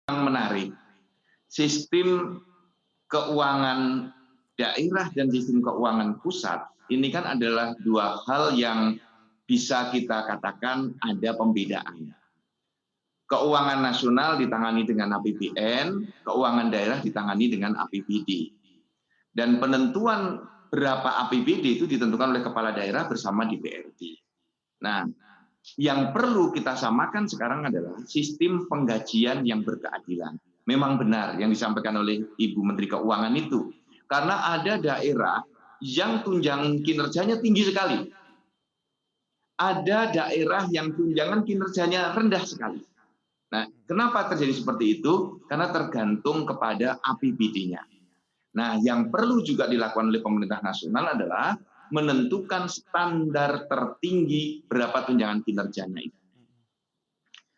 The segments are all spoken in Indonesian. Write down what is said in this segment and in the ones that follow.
yang menarik. Sistem keuangan daerah dan sistem keuangan pusat ini kan adalah dua hal yang bisa kita katakan ada pembedaan. Keuangan nasional ditangani dengan APBN, keuangan daerah ditangani dengan APBD. Dan penentuan berapa APBD itu ditentukan oleh kepala daerah bersama DPRD. Nah, yang perlu kita samakan sekarang adalah sistem penggajian yang berkeadilan. Memang benar yang disampaikan oleh Ibu Menteri Keuangan itu. Karena ada daerah yang tunjangan kinerjanya tinggi sekali. Ada daerah yang tunjangan kinerjanya rendah sekali. Nah, kenapa terjadi seperti itu? Karena tergantung kepada APBD-nya. Nah, yang perlu juga dilakukan oleh pemerintah nasional adalah menentukan standar tertinggi berapa tunjangan kinerjanya itu.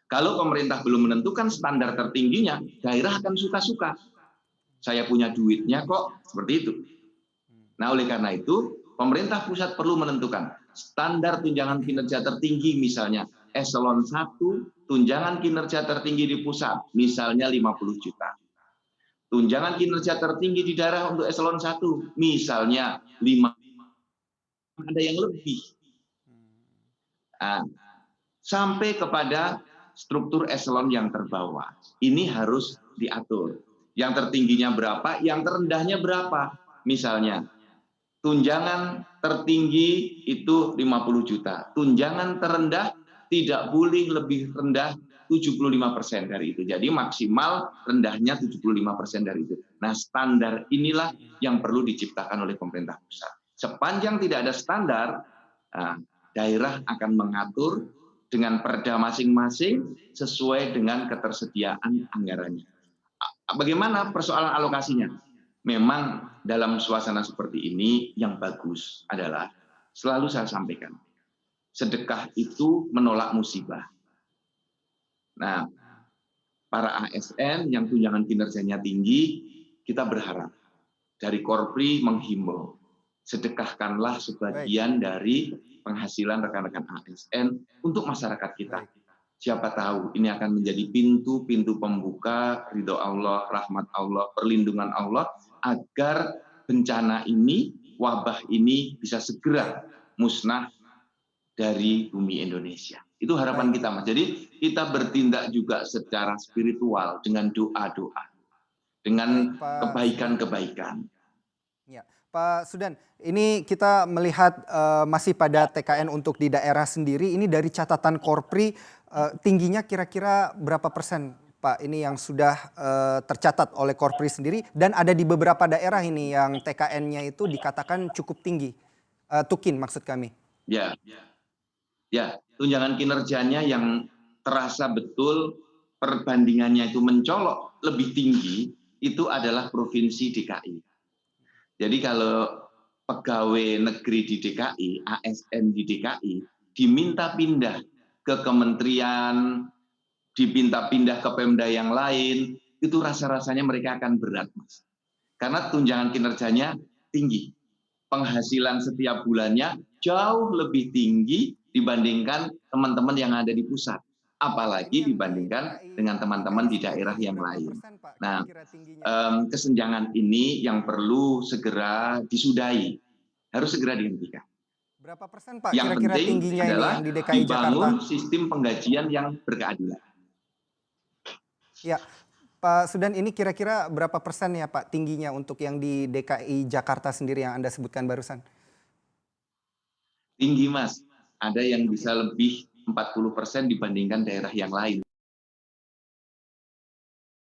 Kalau pemerintah belum menentukan standar tertingginya, daerah akan suka-suka. Saya punya duitnya kok, seperti itu. Nah, oleh karena itu, pemerintah pusat perlu menentukan standar tunjangan kinerja tertinggi, misalnya eselon 1, tunjangan kinerja tertinggi di pusat, misalnya 50 juta. Tunjangan kinerja tertinggi di daerah untuk eselon 1, misalnya 5, ada yang lebih. Nah, sampai kepada struktur eselon yang terbawah. Ini harus diatur. Yang tertingginya berapa, yang terendahnya berapa. Misalnya, tunjangan tertinggi itu 50 juta. Tunjangan terendah tidak boleh lebih rendah 75% dari itu. Jadi maksimal rendahnya 75% dari itu. Nah, standar inilah yang perlu diciptakan oleh pemerintah pusat. Sepanjang tidak ada standar, daerah akan mengatur dengan perda masing-masing sesuai dengan ketersediaan anggarannya. Bagaimana persoalan alokasinya? Memang dalam suasana seperti ini yang bagus adalah selalu saya sampaikan, sedekah itu menolak musibah. Nah, para ASN yang tunjangan kinerjanya tinggi, kita berharap dari Korpri menghimbau, sedekahkanlah sebagian dari penghasilan rekan-rekan ASN untuk masyarakat kita. Siapa tahu ini akan menjadi pintu-pintu pembuka ridho Allah, rahmat Allah, perlindungan Allah, agar bencana ini, wabah ini bisa segera musnah dari bumi Indonesia. Itu harapan kita, Mas. Jadi kita bertindak juga secara spiritual dengan doa-doa, dengan kebaikan-kebaikan. Ya, Pak Sudan, ini kita melihat masih pada TKN untuk di daerah sendiri. Ini dari catatan Korpri, tingginya kira-kira berapa persen, Pak? Ini yang sudah tercatat oleh Korpri sendiri, dan ada di beberapa daerah ini yang TKN-nya itu dikatakan cukup tinggi. Tukin maksud kami. Ya, tunjangan kinerjanya yang terasa betul perbandingannya itu mencolok lebih tinggi itu adalah Provinsi DKI. Jadi kalau pegawai negeri di DKI, ASN di DKI, diminta pindah ke kementerian, diminta pindah ke Pemda yang lain, itu rasa-rasanya mereka akan berat, Mas. Karena tunjangan kinerjanya tinggi. Penghasilan setiap bulannya jauh lebih tinggi dibandingkan teman-teman yang ada di pusat. Apalagi dibandingkan dengan teman-teman di daerah yang lain. Nah, kesenjangan ini yang perlu segera disudahi, harus segera dihentikan. Berapa persen, Pak, yang kira-kira penting tingginya ini adalah yang di DKI dibangun Jakarta? sistem penggajian yang berkeadilan. Ya, Pak Sudan, ini kira-kira berapa persen ya, Pak, tingginya untuk yang di DKI Jakarta sendiri yang Anda sebutkan barusan? Tinggi, Mas. Ada yang bisa lebih 40% dibandingkan daerah yang lain.